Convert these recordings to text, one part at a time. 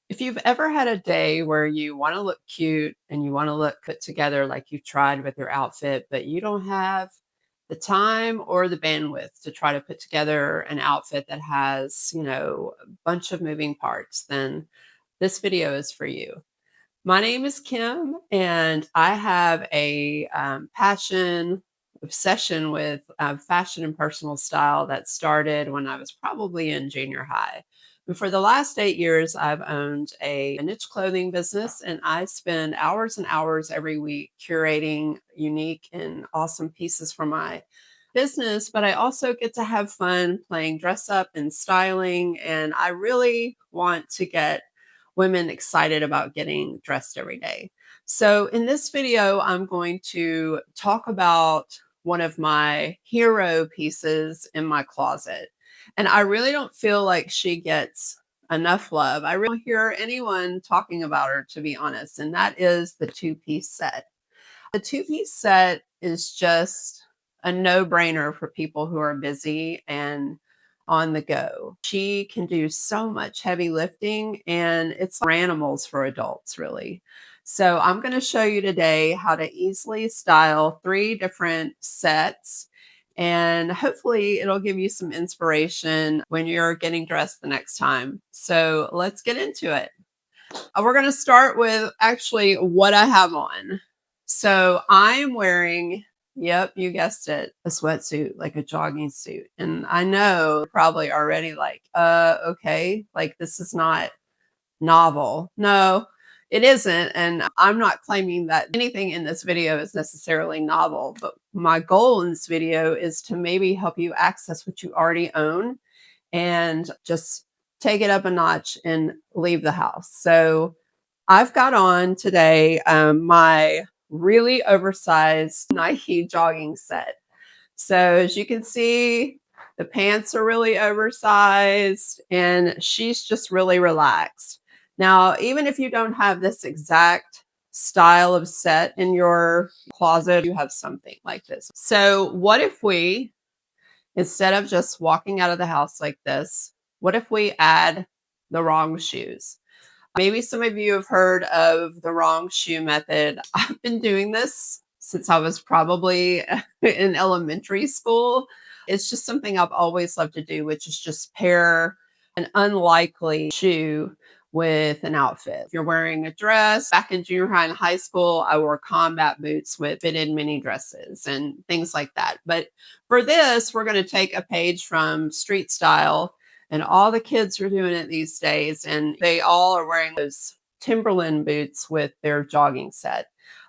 If you've ever had a day where you want to look cute and you want to look put together like you've tried with your outfit, but you don't have the time or the bandwidth to try to put together an outfit that has, a bunch of moving parts, then this video is for you. My name is Kim, and I have a passion, obsession with fashion and personal style that started when I was probably in junior high. And for the last 8 years, I've owned a niche clothing business, and I spend hours and hours every week curating unique and awesome pieces for my business. But I also get to have fun playing dress up and styling, and I really want to get women excited about getting dressed every day. So in this video, I'm going to talk about one of my hero pieces in my closet. And I really don't feel like she gets enough love. I really don't hear anyone talking about her, to be honest, and that is the two-piece set. The two-piece set is just a no-brainer for people who are busy and on the go. She can do so much heavy lifting, and it's for animals for adults, really. So I'm going to show you today how to easily style 3 different sets, and hopefully it'll give you some inspiration when you're getting dressed the next time. So let's get into it. We're going to start with actually what I have on. So I'm wearing, yep, you guessed it, a sweatsuit, like a jogging suit. And I know you're probably already like, okay, like this is not novel. No, it isn't. And I'm not claiming that anything in this video is necessarily novel, but my goal in this video is to maybe help you access what you already own and just take it up a notch and leave the house. So I've got on today my really oversized Nike jogging set. So as you can see, the pants are really oversized and she's just really relaxed. Now, even if you don't have this exact style of set in your closet, you have something like this. So what if we, instead of just walking out of the house like this, what if we add the wrong shoes? Maybe some of you have heard of the wrong shoe method. I've been doing this since I was probably in elementary school. It's just something I've always loved to do, which is just pair an unlikely shoe with an outfit. If you're wearing a dress, back in junior high and high school, I wore combat boots with fitted mini dresses and things like that. But for this, we're going to take a page from street style, and all the kids are doing it these days, and they all are wearing those Timberland boots with their jogging set.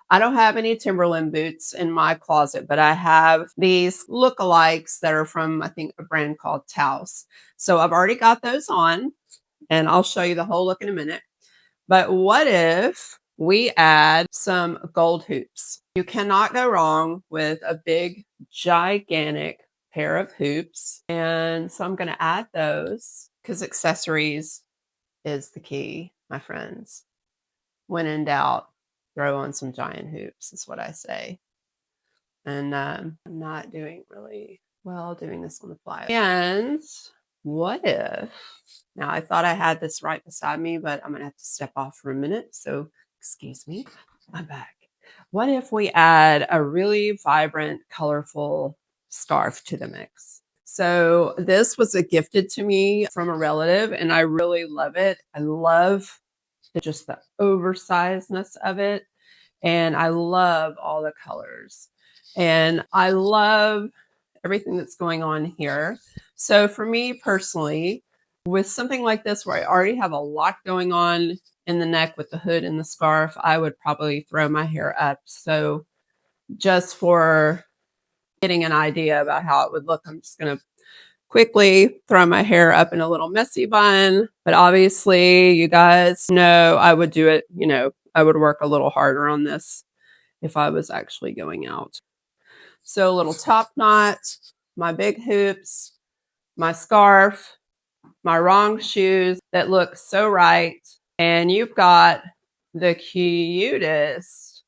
I don't have any Timberland boots in my closet, but I have these lookalikes that are from, I think, a brand called Taos. So I've already got those on, and I'll show you the whole look in a minute. But what if we add some gold hoops? You cannot go wrong with a big, gigantic pair of hoops. And so I'm going to add those because accessories is the key, my friends. When in doubt, throw on some giant hoops is what I say. And I'm not doing really well doing this on the fly. And what if, now I thought I had this right beside me, but I'm going to have to step off for a minute. So excuse me, I'm back. What if we add a really vibrant, colorful scarf to the mix? So this was gifted to me from a relative, and I really love it. I love just the oversizedness of it, and I love all the colors, and I love everything that's going on here. So for me personally, with something like this where I already have a lot going on in the neck with the hood and the scarf, I would probably throw my hair up. So just for getting an idea about how it would look, I'm just going to quickly throw my hair up in a little messy bun. But obviously, you guys know I would do it, I would work a little harder on this if I was actually going out. So a little top knot, my big hoops, my scarf, my wrong shoes that look so right. And you've got the cutest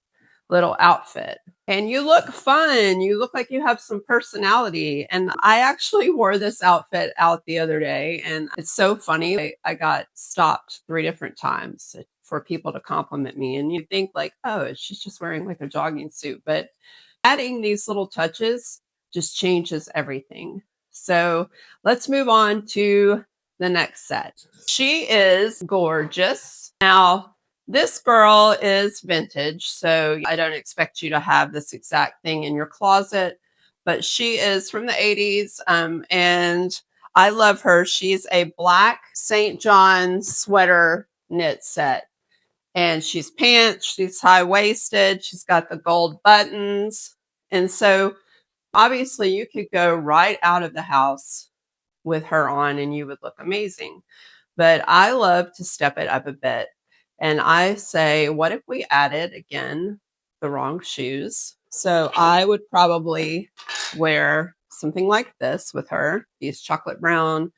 little outfit. And you look fun. You look like you have some personality. And I actually wore this outfit out the other day, and it's so funny. I got stopped 3 different times for people to compliment me. And you think like, oh, she's just wearing like a jogging suit. But adding these little touches just changes everything. So let's move on to the next set. She is gorgeous. Now, this girl is vintage, so I don't expect you to have this exact thing in your closet, but she is from the 80s, and I love her. She's a black St. John sweater knit set, and she's pants, she's high waisted, she's got the gold buttons. And so obviously you could go right out of the house with her on and you would look amazing. But I love to step it up a bit. And I say, what if we added again the wrong shoes? So I would probably wear something like this with her, these chocolate brown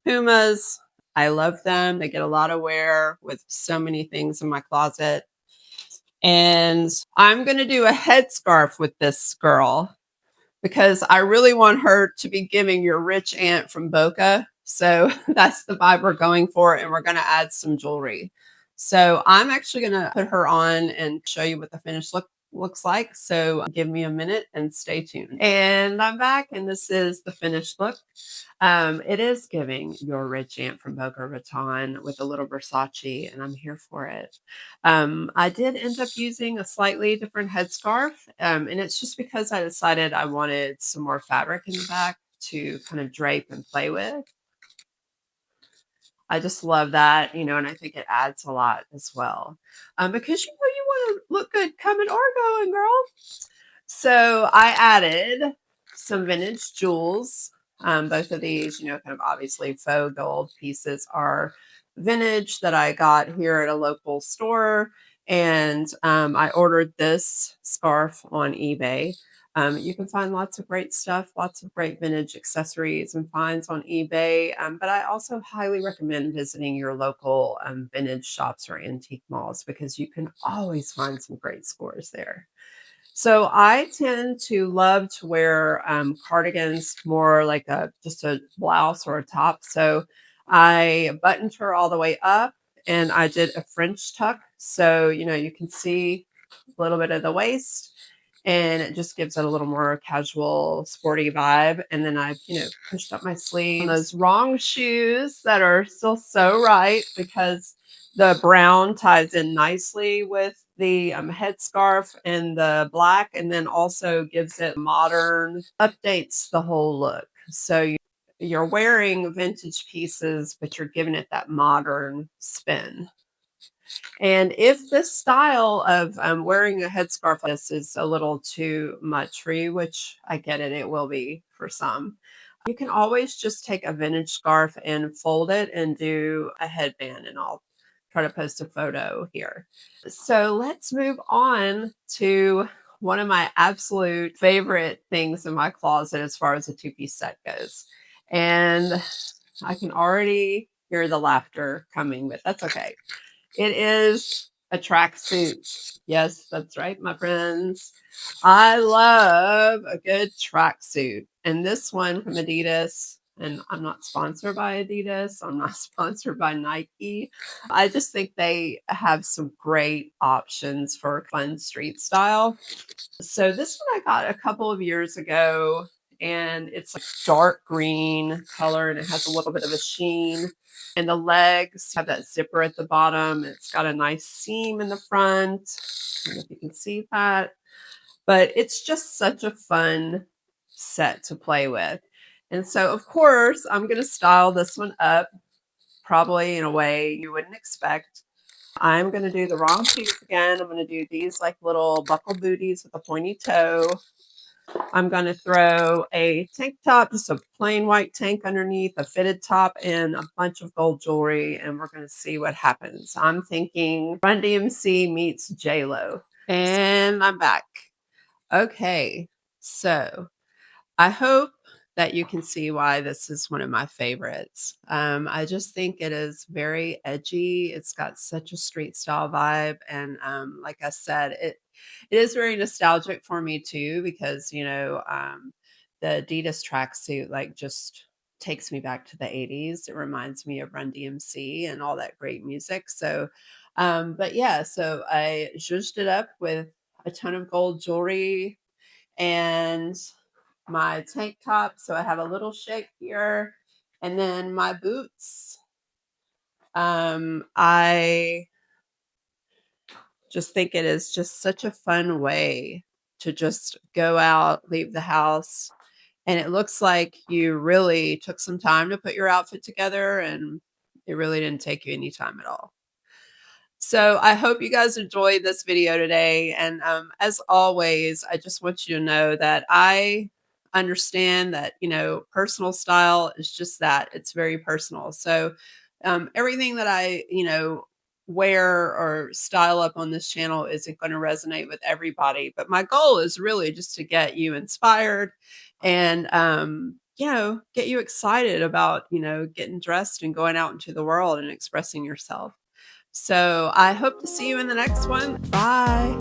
Pumas. I love them. They get a lot of wear with so many things in my closet. And I'm going to do a headscarf with this girl because I really want her to be giving your rich aunt from Boca. So that's the vibe we're going for. And we're going to add some jewelry. So I'm actually going to put her on and show you what the finished look looks like. So give me a minute and stay tuned. And I'm back, and this is the finished look. It is giving your rich aunt from Boca Raton with a little Versace, and I'm here for it. I did end up using a slightly different headscarf, and it's just because I decided I wanted some more fabric in the back to kind of drape and play with. I just love that, and I think it adds a lot as well. Because you want to look good coming or going, girl. So I added some vintage jewels. Both of these, kind of obviously faux gold pieces are vintage that I got here at a local store. And I ordered this scarf on eBay. You can find lots of great stuff, lots of great vintage accessories and finds on eBay. But I also highly recommend visiting your local vintage shops or antique malls because you can always find some great scores there. So I tend to love to wear cardigans, more like just a blouse or a top. So I buttoned her all the way up, and I did a French tuck. So, you can see a little bit of the waist, and it just gives it a little more casual, sporty vibe. And then I've, pushed up my sleeves. Those wrong shoes that are still so right because the brown ties in nicely with the headscarf and the black, and then also gives it modern, updates the whole look. So you're wearing vintage pieces, but you're giving it that modern spin. And if this style of wearing a headscarf like this is a little too much for you, which I get it, it will be for some, you can always just take a vintage scarf and fold it and do a headband, and I'll try to post a photo here. So let's move on to one of my absolute favorite things in my closet as far as a two-piece set goes. And I can already hear the laughter coming, but that's okay. It is a tracksuit. Yes, that's right, my friends. I love a good tracksuit. And this one from Adidas, and I'm not sponsored by Adidas, I'm not sponsored by Nike. I just think they have some great options for fun street style. So this one I got a couple of years ago, and it's like dark green color, and it has a little bit of a sheen. And the legs have that zipper at the bottom. It's got a nice seam in the front. I don't know if you can see that. But it's just such a fun set to play with. And so, of course, I'm going to style this one up probably in a way you wouldn't expect. I'm going to do the wrong shoes again. I'm going to do these like little buckle booties with a pointy toe. I'm going to throw a tank top, just a plain white tank underneath, a fitted top, and a bunch of gold jewelry, and we're going to see what happens. I'm thinking Run DMC meets J-Lo. And I'm back. Okay, so I hope that you can see why this is one of my favorites. I just think it is very edgy. It's got such a street style vibe, and like I said, it is very nostalgic for me too because, the Adidas tracksuit, like, just takes me back to the '80s. It reminds me of Run DMC and all that great music, so, but yeah, so I zhuzhed it up with a ton of gold jewelry and my tank top, so I have a little shape here, and then my boots. I just think it is just such a fun way to just go out, leave the house, and it looks like you really took some time to put your outfit together, and it really didn't take you any time at all. So I hope you guys enjoyed this video today. And as always, I just want you to know that I understand that, personal style is just that it's very personal. So everything that I, wear or style up on this channel isn't going to resonate with everybody. But my goal is really just to get you inspired and, get you excited about, getting dressed and going out into the world and expressing yourself. So I hope to see you in the next one. Bye.